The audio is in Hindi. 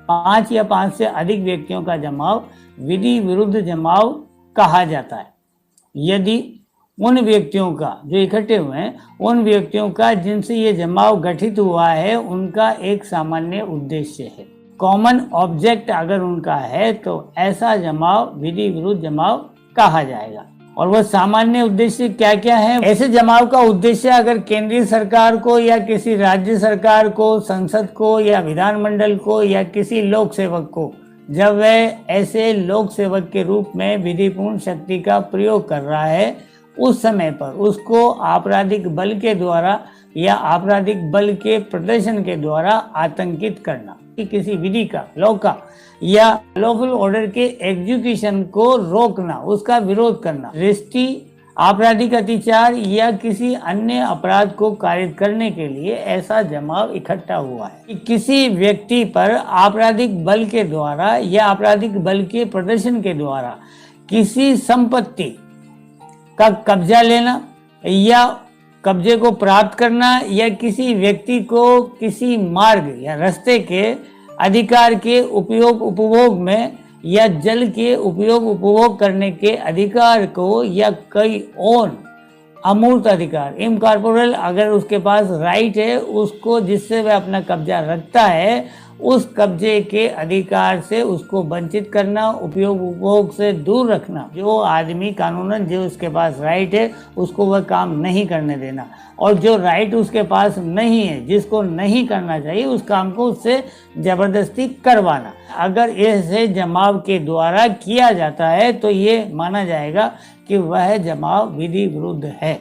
5 या 5 से अधिक व्यक्तियों का जमाव विधि विरुद्ध जमाव कहा जाता है। यदि उन व्यक्तियों का जो इकट्ठे हुए हैं, उन व्यक्तियों का जिनसे ये जमाव गठित हुआ है, उनका एक सामान्य उद्देश्य है, कॉमन ऑब्जेक्ट अगर उनका है, तो ऐसा जमाव विधि विरुद्ध जमाव कहा जाएगा। और वह सामान्य उद्देश्य क्या क्या है? ऐसे जमाव का उद्देश्य अगर केंद्रीय सरकार को या किसी राज्य सरकार को, संसद को या विधानमंडल को या किसी लोक सेवक को, जब वह ऐसे लोक सेवक के रूप में विधिपूर्ण शक्ति का प्रयोग कर रहा है, उस समय पर उसको आपराधिक बल के द्वारा या आपराधिक बल के प्रदर्शन के द्वारा आतंकित करना, कि किसी विधि का, लॉ का या लॉफुल ऑर्डर के एग्जीक्यूशन को रोकना, उसका विरोध करना, रिष्टि, आपराधिक अत्याचार या किसी अन्य अपराध को कारित करने के लिए ऐसा जमाव इकट्ठा हुआ है। कि किसी व्यक्ति पर आपराधिक बल के द्वारा या आपराधिक बल के प्रदर्शन के द्वारा किसी संपत्ति का कब्जा लेना या कब्जे को प्राप्त करना या किसी व्यक्ति को किसी मार्ग या रास्ते के अधिकार के उपयोग उपभोग में या जल के उपयोग उपभोग करने के अधिकार को या कई और अमूर्त अधिकार, इनकॉर्पोरेबल अगर उसके पास राइट है, उसको जिससे वह अपना कब्जा रखता है, उस कब्जे के अधिकार से उसको वंचित करना, उपयोग उपभोग से दूर रखना। जो आदमी कानूनन जो उसके पास राइट है, उसको वह काम नहीं करने देना, और जो राइट उसके पास नहीं है, जिसको नहीं करना चाहिए, उस काम को उससे जबरदस्ती करवाना। अगर ऐसे जमाव के द्वारा किया जाता है तो ये माना जाएगा कि वह जमाव विधि विरुद्ध है।